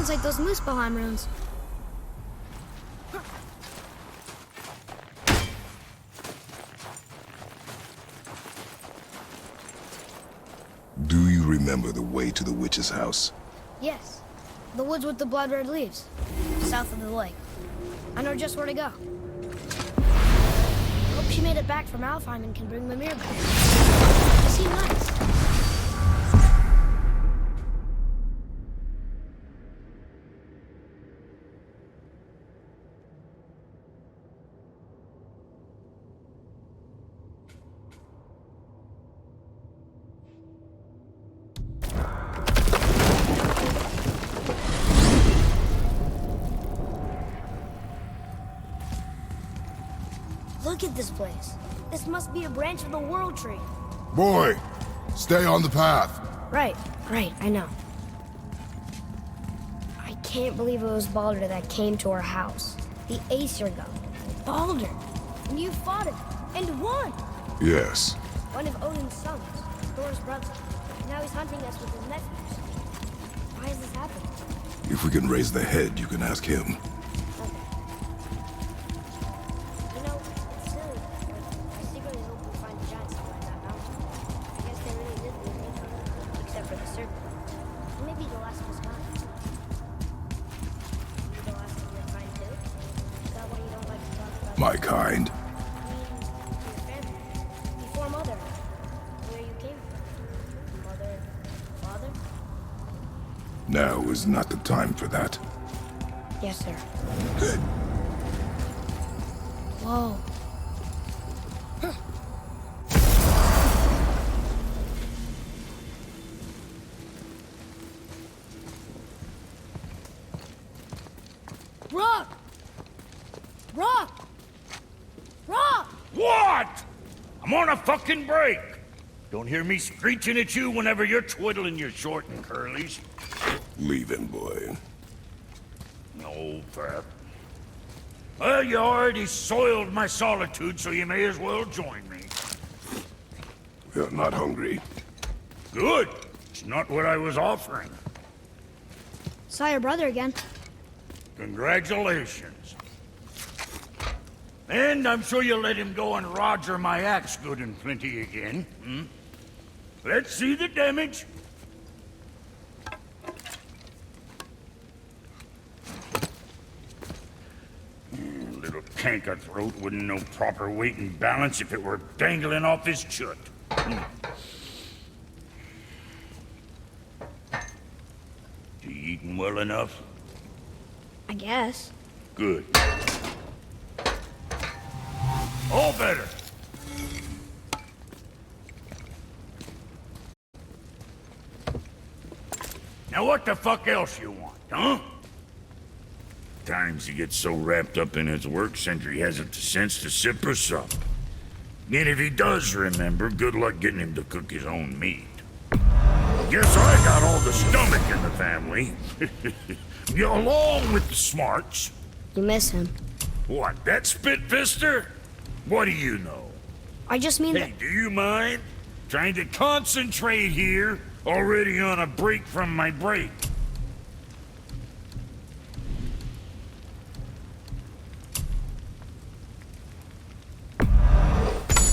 Sounds like those Muspelheim runes. Do you remember the way to the witch's house? Yes. The woods with the blood-red leaves. South of the lake. I know just where to go. Hope she made it back from Alfheim and can bring Mimir back. They seem nice. Look at this place. This must be a branch of the World Tree. Boy, stay on the path. Right, I know. I can't believe it was Baldur that came to our house. The Aesir god. Baldur! And you fought him, and won! Yes. One of Odin's sons, Thor's brother. Now he's hunting us with his nephews. Why is this happening? If we can raise the head, you can ask him. Okay. You know, it's silly, but I secretly hope we find a giant somewhere in that mountain. I guess they really did leave nature, except for the serpent. Maybe the last was gone. Maybe the last of your kind too? Is that why you don't like to talk about My kind. I mean, your family. Before Mother. Where you came from. Mother, father? Now is not the time for that. Yes, sir. Good. Whoa. Rock! Rock! Rock! What? I'm on a fucking break. Don't hear me screeching at you whenever you're twiddling your short and curlies. Leave him, boy. No, Fat. Well, you already soiled my solitude, so you may as well join me. We're not hungry. Good. It's not what I was offering. Saw your brother again. Congratulations. And I'm sure you'll let him go and Roger my axe good and plenty again. Hmm? Let's see the damage. Little canker throat wouldn't know proper weight and balance if it were dangling off his chut. You eating well enough? I guess. Good. All better. Now what the fuck else you want, huh? Times he gets so wrapped up in his work, Sentry hasn't the sense to sip or sup. And if he does remember, good luck getting him to cook his own meat. Guess I got all the stomach in the family. You along with the smarts. You miss him. What, that spit-fister? What do you know? I just mean Hey, do you mind? Trying to concentrate here, already on a break from my break.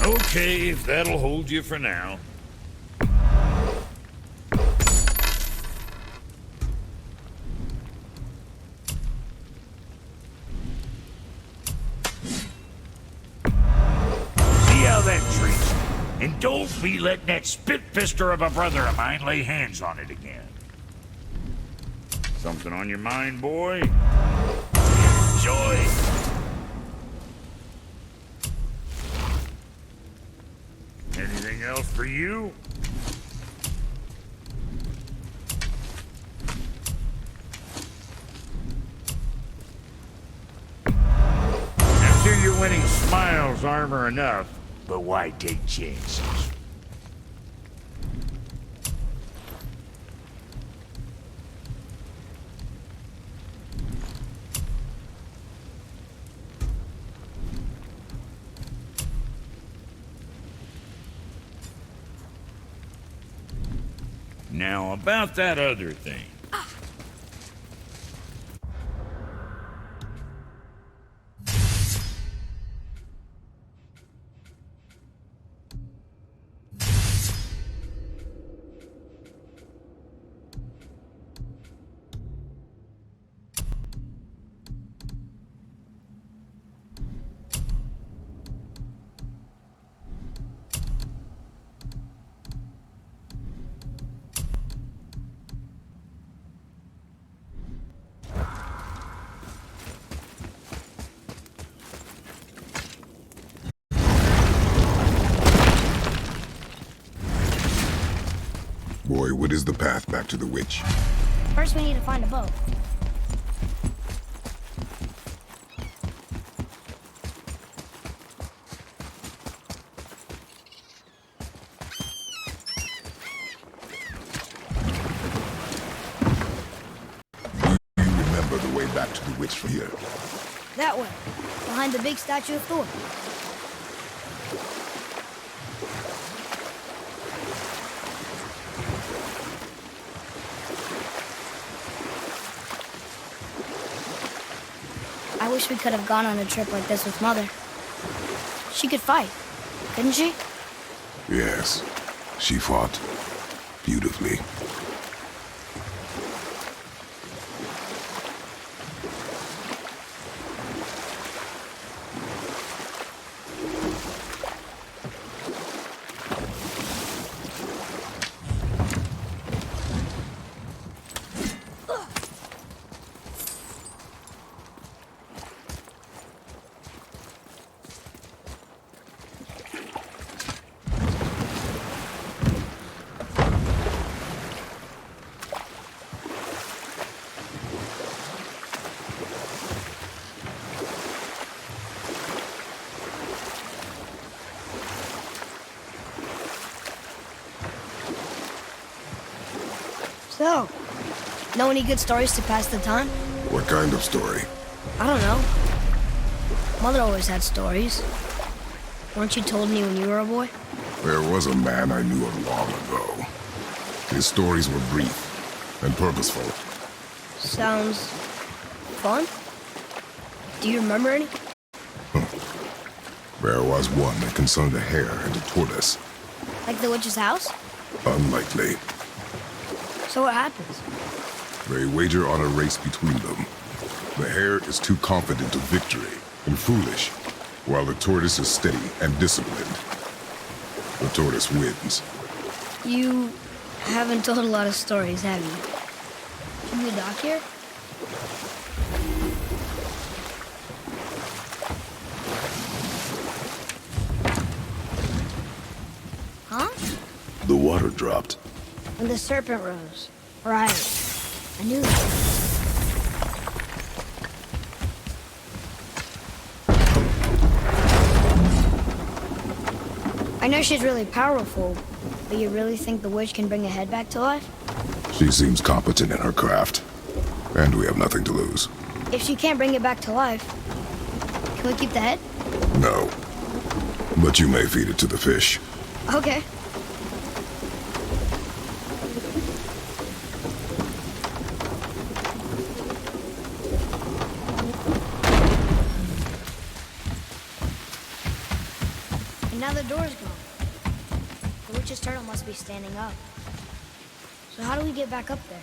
Okay, if that'll hold you for now. And don't be letting that spit-fister of a brother of mine lay hands on it again. Something on your mind, boy? Enjoy! Anything else for you? I'm sure your winning smiles armor enough. But why take chances? Now, about that other thing. What is the path back to the witch? First, we need to find a boat. Do you remember the way back to the witch from here? That way, behind the big statue of Thor. I wish we could have gone on a trip like this with Mother. She could fight, couldn't she? Yes, she fought beautifully. So, know any good stories to pass the time? What kind of story? I don't know. Mother always had stories. Weren't you told me when you were a boy? There was a man I knew of long ago. His stories were brief and purposeful. Sounds fun. Do you remember any? There was one that concerned a hare and a tortoise. Like the witch's house? Unlikely. So what happens? They wager on a race between them. The hare is too confident of victory and foolish, while the tortoise is steady and disciplined. The tortoise wins. You haven't told a lot of stories, have you? Should we dock here? Huh? The water dropped. When the serpent rose. Right. I knew that. I know she's really powerful, but you really think the witch can bring a head back to life? She seems competent in her craft, and we have nothing to lose. If she can't bring it back to life, can we keep the head? No. But you may feed it to the fish. Okay. And now the door's gone. The witch's turtle must be standing up. So how do we get back up there?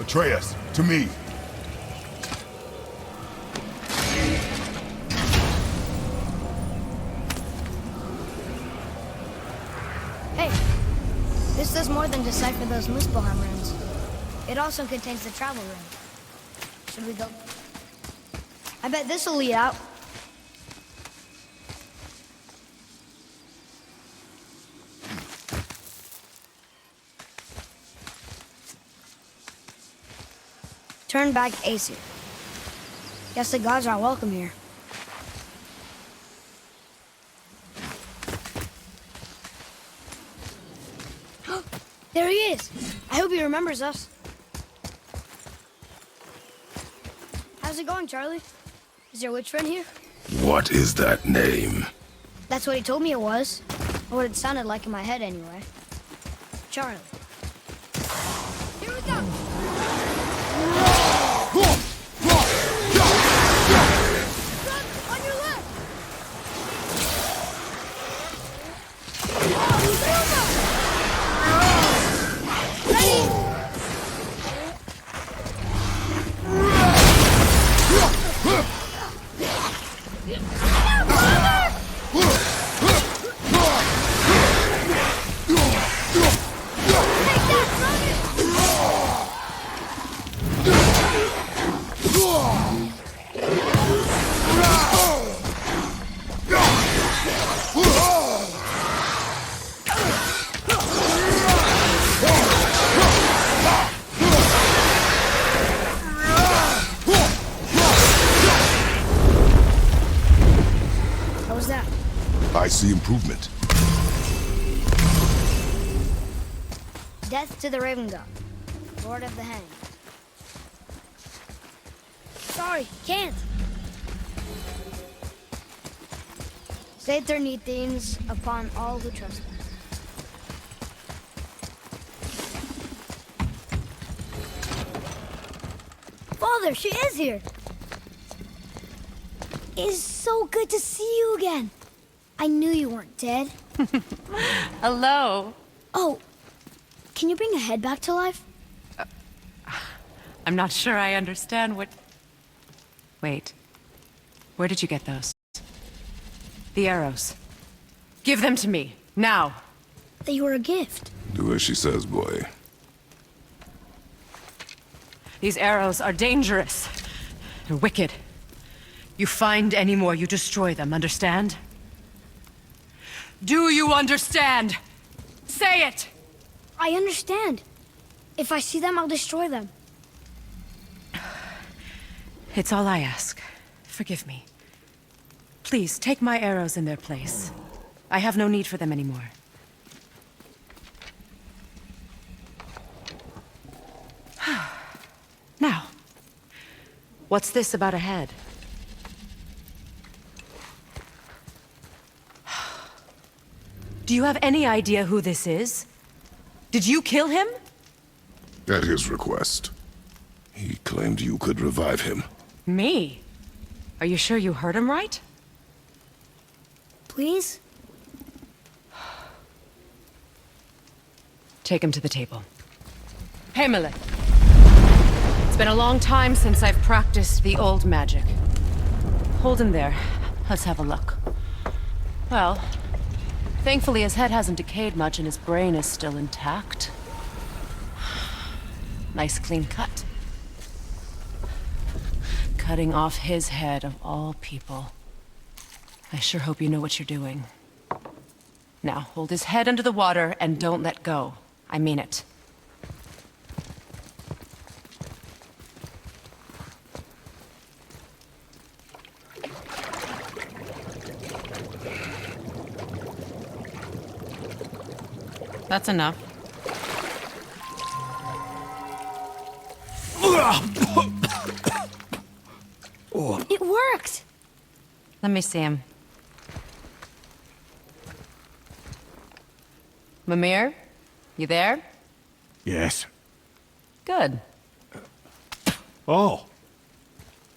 Atreus, to me. Hey, this does more than decipher those Muspelheim runes. It also contains the travel rune. Should we go? I bet this will lead out. Return back to Aesir. Guess the gods are welcome here. There he is! I hope he remembers us. How's it going, Charlie? Is your witch friend here? What is that name? That's what he told me it was. Or what it sounded like in my head, anyway. Charlie. Here we go! Run! On your left! Ready? How was that? I see improvement. Death to the Raven God, Lord of the Hanged. Sorry, can't. Say their neat things upon all who trust them. Father, she is here. It is so good to see you again. I knew you weren't dead. Hello. Oh, can you bring a head back to life? I'm not sure I understand what... Wait. Where did you get those? The arrows. Give them to me, now. They were a gift. Do as she says, boy. These arrows are dangerous. They're wicked. You find any more, you destroy them, understand? Do you understand? Say it! I understand. If I see them, I'll destroy them. It's all I ask. Forgive me. Please, take my arrows in their place. I have no need for them anymore. Now, what's this about a head? Do you have any idea who this is? Did you kill him? At his request. He claimed you could revive him. Me? Are you sure you heard him right? Please? Take him to the table. Heimele. It's been a long time since I've practiced the old magic. Hold him there. Let's have a look. Well, thankfully his head hasn't decayed much and his brain is still intact. Nice clean cut. Cutting off his head of all people. I sure hope you know what you're doing. Now, hold his head under the water and don't let go. I mean it. That's enough. It worked! Let me see him. Mimir? You there? Yes. Good. Oh.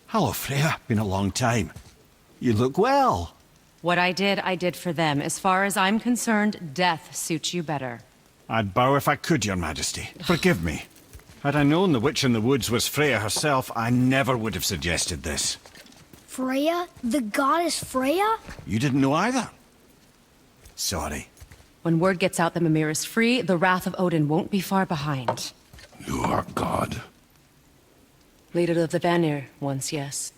Hello, Freya. Been a long time. You look well. What I did for them. As far as I'm concerned, death suits you better. I'd bow if I could, Your Majesty. Forgive me. Had I known the Witch in the Woods was Freya herself, I never would have suggested this. Freya? The goddess Freya? You didn't know either? Sorry. When word gets out that Mimir is free, the wrath of Odin won't be far behind. You are God. Leader of the Vanir, once yes,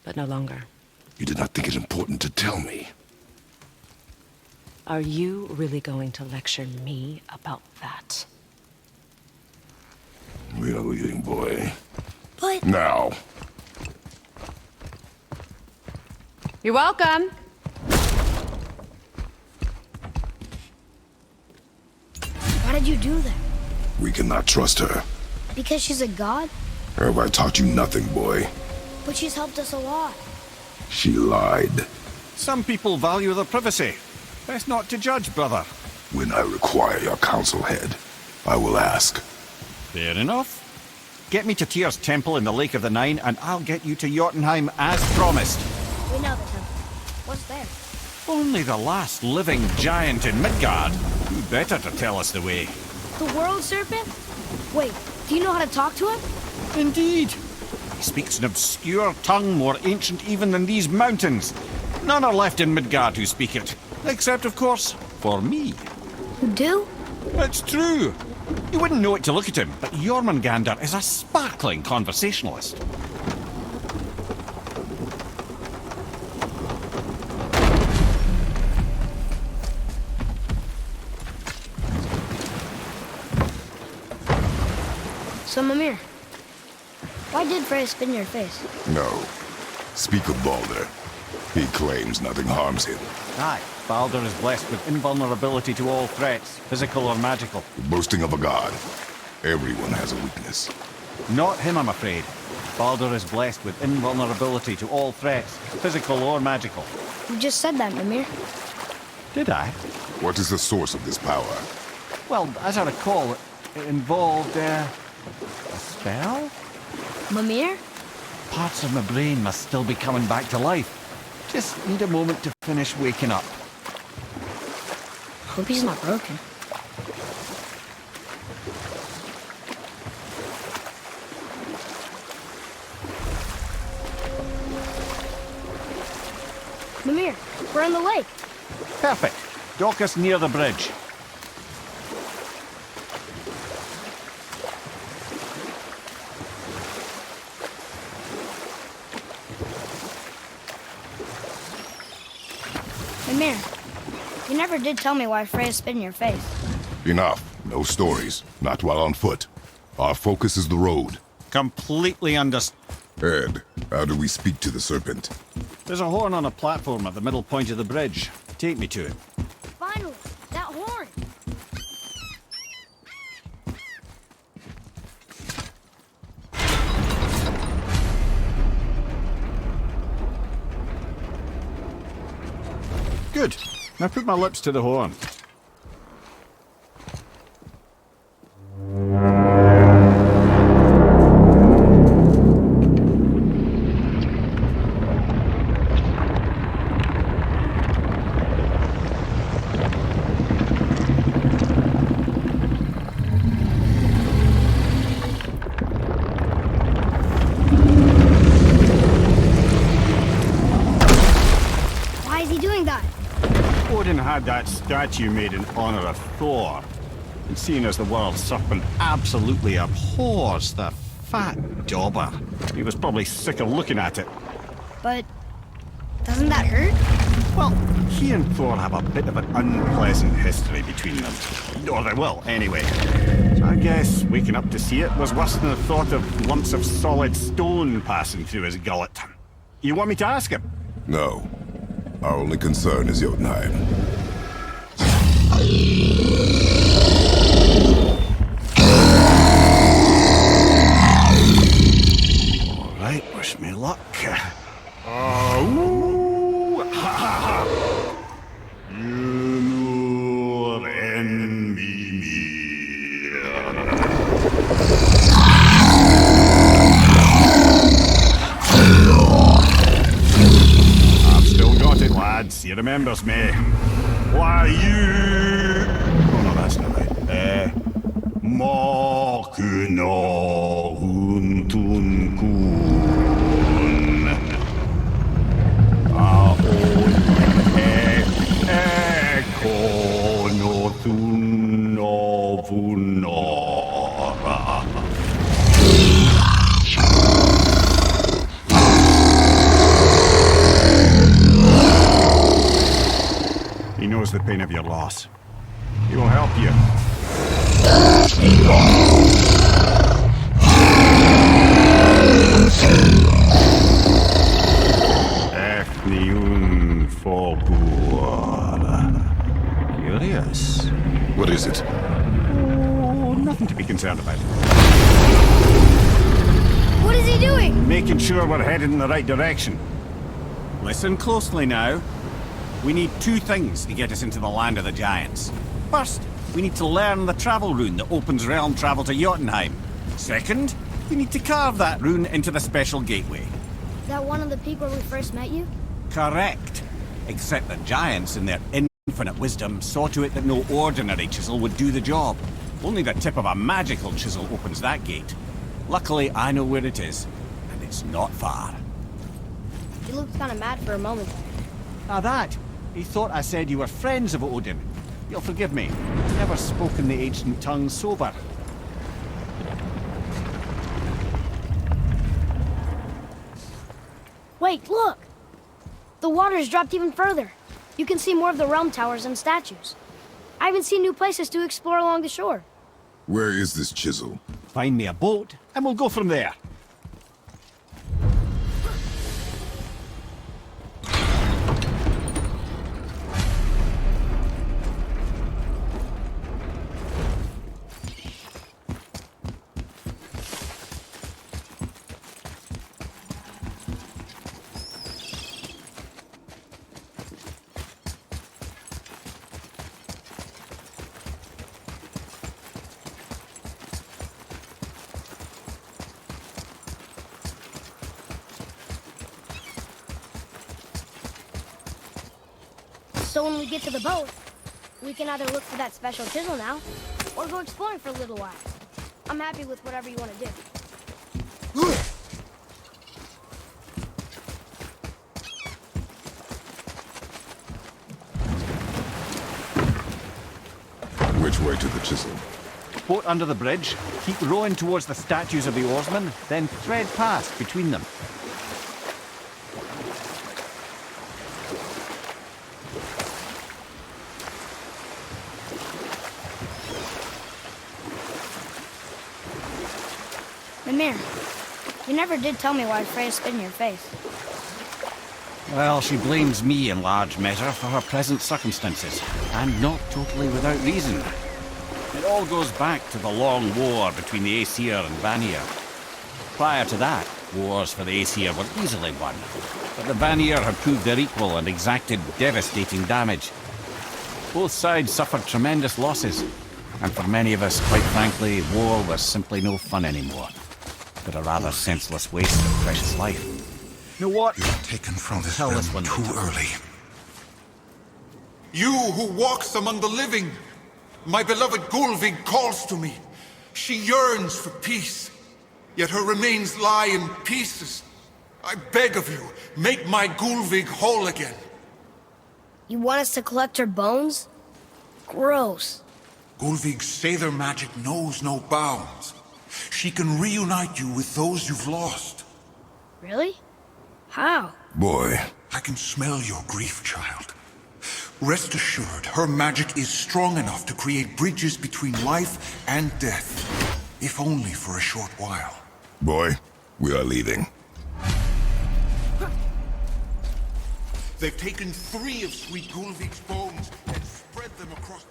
but no longer. You did not think it important to tell me. Are you really going to lecture me about that? We are leaving, boy. But Now, You're welcome. why did you do that? we cannot trust her. Because she's a god? Have I taught you nothing, boy? But she's helped us a lot. She lied. Some people value their privacy. Best not to judge, brother. When I require your council head, I will ask. Fair enough. Get me to Tyr's temple in the Lake of the Nine, and I'll get you to Jotunheim as promised. We know the temple. What's there? Only the last living giant in Midgard. Who better to tell us the way? The world serpent? Wait, do you know how to talk to him? Indeed. He speaks an obscure tongue more ancient even than these mountains. None are left in Midgard who speak it. Except, of course, for me. You do? It's true. You wouldn't know it to look at him, but Jormungandr is a sparkling conversationalist. So, Mimir, why did Freya spin your face? No. Speak of Balder. He claims nothing harms him. Aye, Baldur is blessed with invulnerability to all threats, physical or magical. Boasting of a god. Everyone has a weakness. Not him, I'm afraid. Baldur is blessed with invulnerability to all threats, physical or magical. You just said that, Mimir. Did I? What is the source of this power? Well, as I recall, it involved, a spell? Mimir? Parts of my brain must still be coming back to life. Just need a moment to finish waking up. Hope he's not broken. Mimir, we're in the lake. Perfect. Dock us near the bridge. Mimir, you never did tell me why Freya spit in your face. Enough. No stories. Not while on foot. Our focus is the road. Completely understood. Ed, how do we speak to the serpent? There's a horn on a platform at the middle point of the bridge. Take me to it. Finally, that horn. Good. Now put my lips to the horn. Why is he doing that? Odin had that statue made in honor of Thor. And seeing as the world serpent absolutely abhors the fat dauber, he was probably sick of looking at it. But doesn't that hurt? Well, he and Thor have a bit of an unpleasant history between them. Or they will, anyway. So I guess waking up to see it was worse than the thought of lumps of solid stone passing through his gullet. You want me to ask him? No. Our only concern is Jotunheim. All right, wish me luck. Ooh, ha, ha, ha. Yunur en Mimir. I've still got it, lads. He remembers me. Why, you... Oh, no, that's not right. Makuna Huntunkun. Aon Ekonotunnovunora. He knows the pain of your loss. He will help you. nothing to be concerned about. What is he doing? Making sure we're headed in the right direction. Listen closely now. We need two things to get us into the land of the giants. First, we need to learn the travel rune that opens realm travel to Jotunheim. Second, we need to carve that rune into the special gateway. That one on the peak where we first met you? Correct. Except the giants, in their infinite wisdom, saw to it that no ordinary chisel would do the job. Only the tip of a magical chisel opens that gate. Luckily, I know where it is, and it's not far. You looked kind of mad for a moment there. Ah, that. He thought I said you were friends of Odin. You'll forgive me. Never spoken the ancient tongue sober. Wait, look! The water's dropped even further. You can see more of the realm towers and statues. I even see new places to explore along the shore. Where is this chisel? Find me a boat, and we'll go from there. So when we get to the boat, we can either look for that special chisel now, or go exploring for a little while. I'm happy with whatever you want to do. Which way to the chisel? Boat under the bridge, keep rowing towards the statues of the oarsmen, then thread past between them. Mimir, you never did tell me why Freya spit in your face. Well, she blames me in large measure for her present circumstances, and not totally without reason. It all goes back to the long war between the Aesir and Vanir. Prior to that, wars for the Aesir were easily won, but the Vanir had proved their equal and exacted devastating damage. Both sides suffered tremendous losses, and for many of us, quite frankly, war was simply no fun anymore, but a rather senseless waste of precious life. You know what? Taken from this Tell realm us when too they do. early. You who walks among the living, my beloved Gulvig calls to me. She yearns for peace, yet her remains lie in pieces. I beg of you, make my Gulvig whole again. You want us to collect her bones? Gross. Gulvig's Seidr magic knows no bounds. She can reunite you with those you've lost. Really? How? Boy, I can smell your grief, child. Rest assured, her magic is strong enough to create bridges between life and death, if only for a short while. boy, we are leaving. They've taken 3 of Sweet Gulvig's bones and spread them across...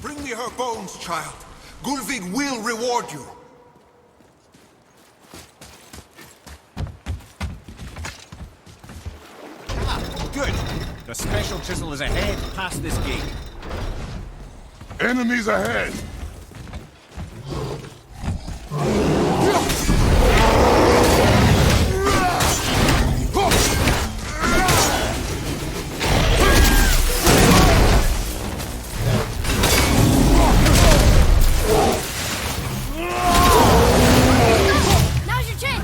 Bring me her bones, child. Gulvig will reward you. Good. The special chisel is ahead, past this gate. Enemies ahead! Now's your chance!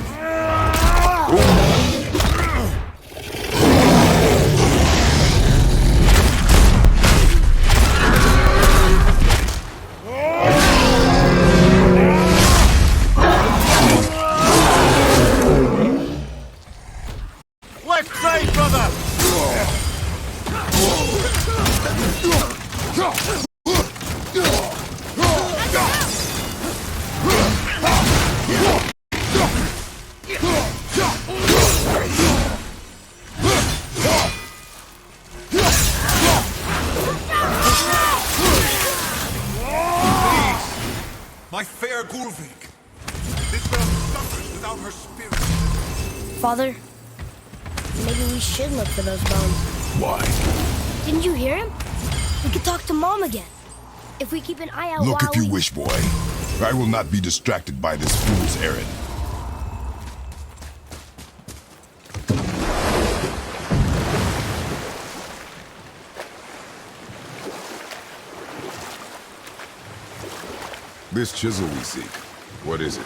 Fair Gulvig. This realm suffers without her spirit. Father, maybe we should look for those bones. Why? Didn't you hear him? We could talk to Mom again. If we keep an eye out Look while if you we... wish, boy. I will not be distracted by this fool's errand. This chisel we seek, what is it?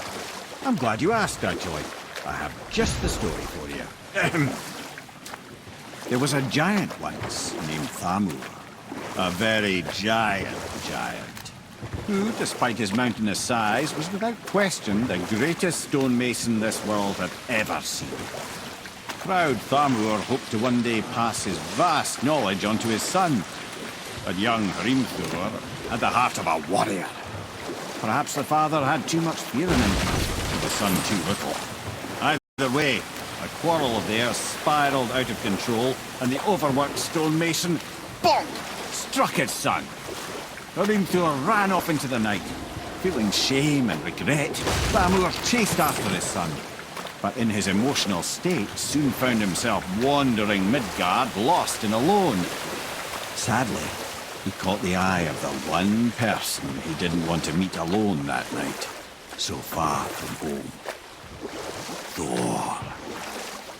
I'm glad you asked, actually. I have just the story for you. There was a giant once named Thamur. A very giant, who, despite his mountainous size, was without question the greatest stonemason this world had ever seen. Proud Thamur hoped to one day pass his vast knowledge on to his son. But young Hrimthur had the heart of a warrior. Perhaps the father had too much fear in him, and the son too little. Either way, a quarrel of theirs spiraled out of control, and the overworked stonemason, bonk, struck his son. Hrimthur ran off into the night. Feeling shame and regret, Thamur chased after his son. But in his emotional state, soon found himself wandering Midgard, lost and alone. Sadly, he caught the eye of the one person he didn't want to meet alone that night, so far from home. Thor.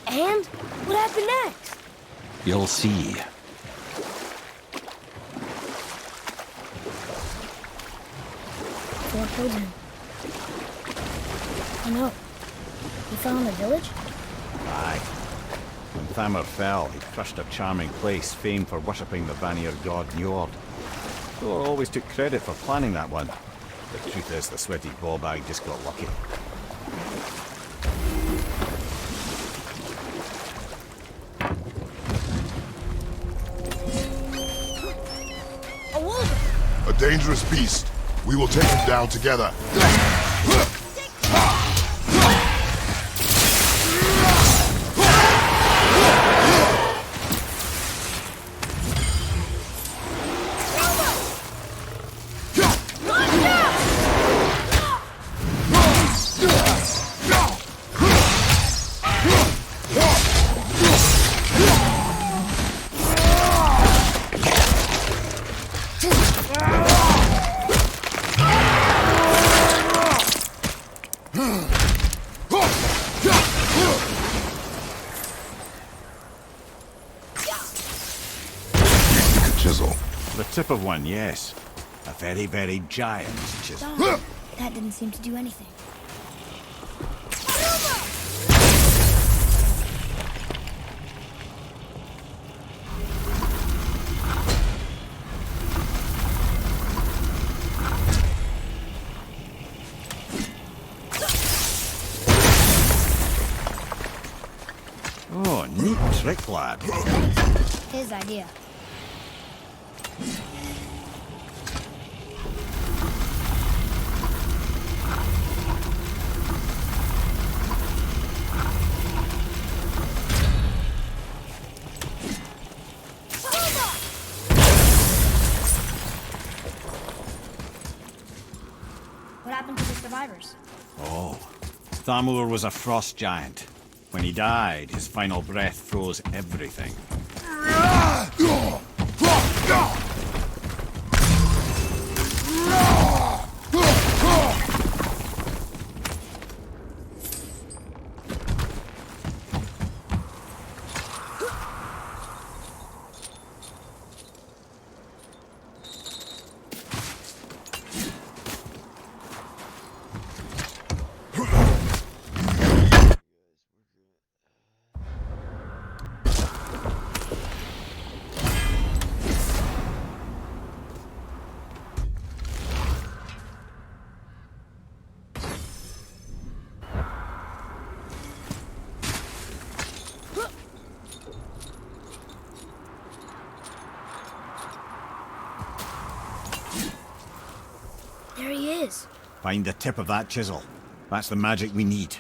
And? What happened next? You'll see. Thor killed him. Oh no. He fell in the village? Aye. When Thamur fell, he crushed a charming place famed for worshipping the Vanir god Njord. Thor always took credit for planning that one. The truth is, the sweaty ballbag just got lucky. A wolf! A dangerous beast. We will take him down together. Chisel. The tip of one, yes. A very, very giant chisel. Dog. That didn't seem to do anything. Oh, neat trick, lad. His idea. What happened to the survivors? Oh, Thamur was a frost giant. When he died, his final breath froze everything. There he is. Find the tip of that chisel. That's the magic we need.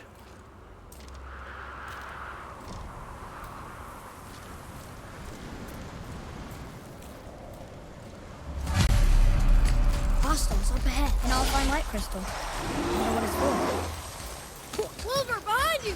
Hostiles up ahead. An alpine light crystal. I wonder what it's for. Wolver, behind you!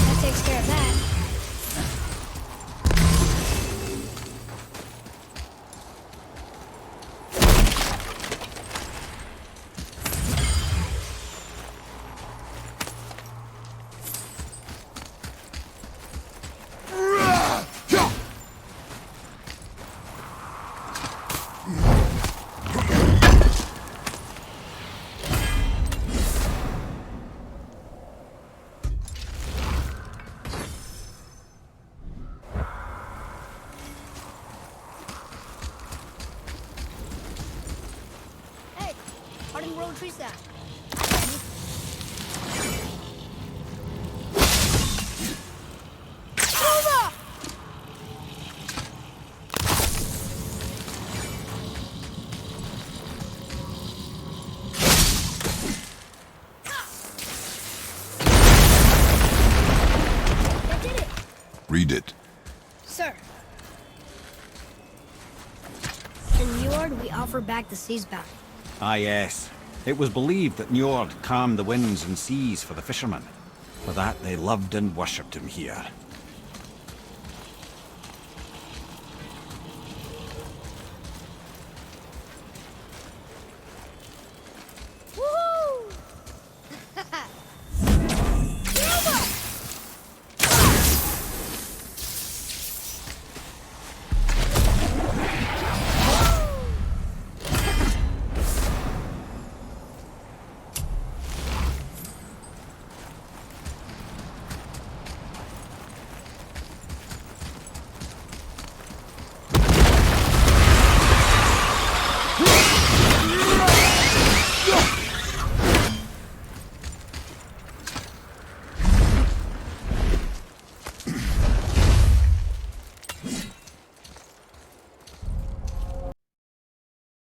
That takes care of that. Hey, Hardin Road trees that. That did it. Read it. Sir. In Njord, we offer back the sea's bounty. Ah, yes. It was believed that Njord calmed the winds and seas for the fishermen. For that, they loved and worshipped him here.